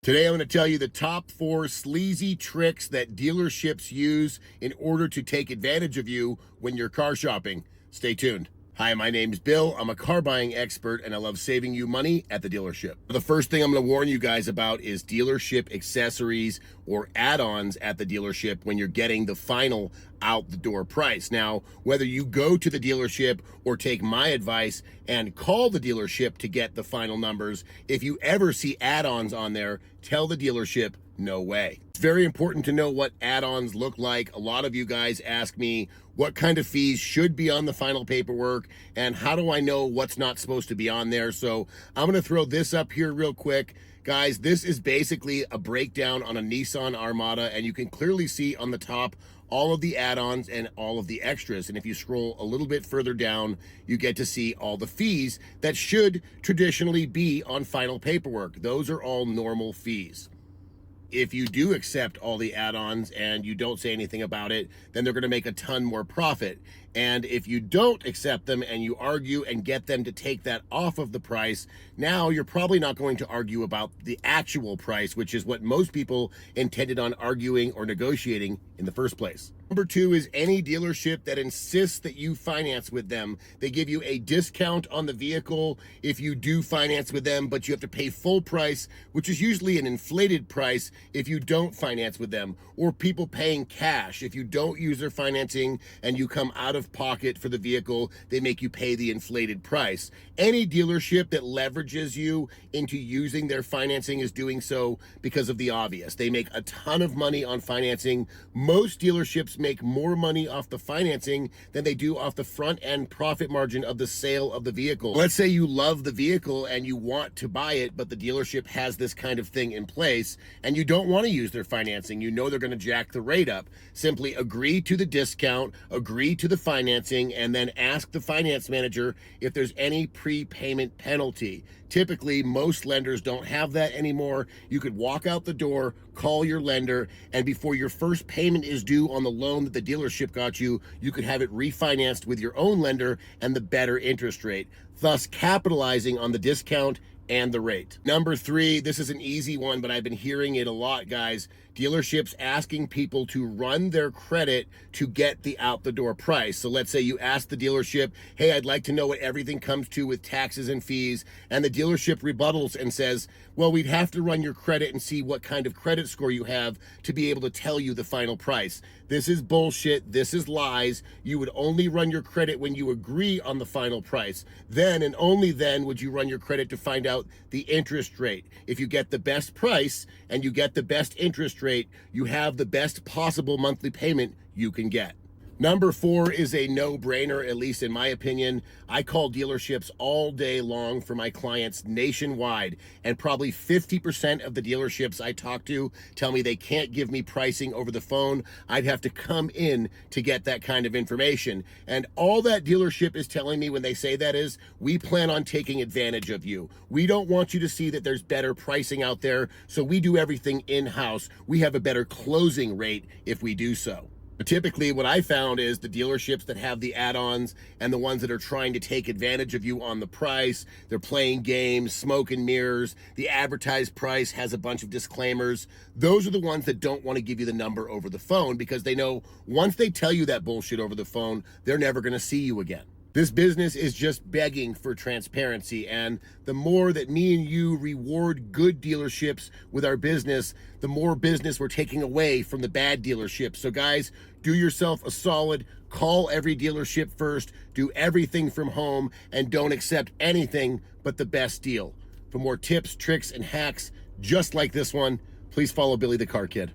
Today, I'm going to tell you the top 4 sleazy tricks that dealerships use in order to take advantage of you when you're car shopping. Stay tuned. Hi, my name's Bill. I'm a car buying expert and I love saving you money at the dealership. The first thing I'm going to warn you guys about is dealership accessories or add-ons at the dealership when you're getting the final out the door price. Now, whether you go to the dealership or take my advice and call the dealership to get the final numbers, if you ever see add-ons on there, tell the dealership no way. It's very important to know what add-ons look like. A lot of you guys ask me what kind of fees should be on the final paperwork and how do I know what's not supposed to be on there. So I'm going to throw this up here real quick. Guys, this is basically a breakdown on a Nissan Armada, and you can clearly see on the top all of the add-ons and all of the extras. And if you scroll a little bit further down, you get to see all the fees that should traditionally be on final paperwork. Those are all normal fees. If you do accept all the add-ons and you don't say anything about it, then they're going to make a ton more profit. And if you don't accept them and you argue and get them to take that off of the price, now you're probably not going to argue about the actual price, which is what most people intended on arguing or negotiating in the first place. Number 2 is any dealership that insists that you finance with them. They give you a discount on the vehicle if you do finance with them, but you have to pay full price, which is usually an inflated price if you don't finance with them, or people paying cash. If you don't use their financing and you come out of pocket for the vehicle, they make you pay the inflated price. Any dealership that leverages you into using their financing is doing so because of the obvious. They make a ton of money on financing. Most dealerships make more money off the financing than they do off the front end profit margin of the sale of the vehicle. Let's say you love the vehicle and you want to buy it, but the dealership has this kind of thing in place and you don't want to use their financing. You know they're going to jack the rate up. Simply agree to the discount, agree to the financing, and then ask the finance manager if there's any prepayment penalty. Typically, most lenders don't have that anymore. You could walk out the door, call your lender, and before your first payment is due on the loan that the dealership got you, you could have it refinanced with your own lender and the better interest rate, thus capitalizing on the discount and the rate. Number 3, this is an easy one, but I've been hearing it a lot, guys. Dealerships asking people to run their credit to get the out the door price. So let's say you ask the dealership, hey, I'd like to know what everything comes to with taxes and fees. And the dealership rebuttals and says, well, we'd have to run your credit and see what kind of credit score you have to be able to tell you the final price. This is bullshit. This is lies. You would only run your credit when you agree on the final price. Then and only then would you run your credit to find out the interest rate. If you get the best price and you get the best interest rate, you have the best possible monthly payment you can get. Number 4 is a no-brainer, at least in my opinion. I call dealerships all day long for my clients nationwide, and probably 50% of the dealerships I talk to tell me they can't give me pricing over the phone. I'd have to come in to get that kind of information. And all that dealership is telling me when they say that is, we plan on taking advantage of you. We don't want you to see that there's better pricing out there, so we do everything in-house. We have a better closing rate if we do so. But typically what I found is the dealerships that have the add-ons and the ones that are trying to take advantage of you on the price, they're playing games, smoke and mirrors, the advertised price has a bunch of disclaimers. Those are the ones that don't want to give you the number over the phone because they know once they tell you that bullshit over the phone, they're never going to see you again. This business is just begging for transparency, and the more that me and you reward good dealerships with our business, the more business we're taking away from the bad dealerships. So guys, do yourself a solid, call every dealership first, do everything from home, and don't accept anything but the best deal. For more tips, tricks, and hacks just like this one, please follow Billy the Car Kid.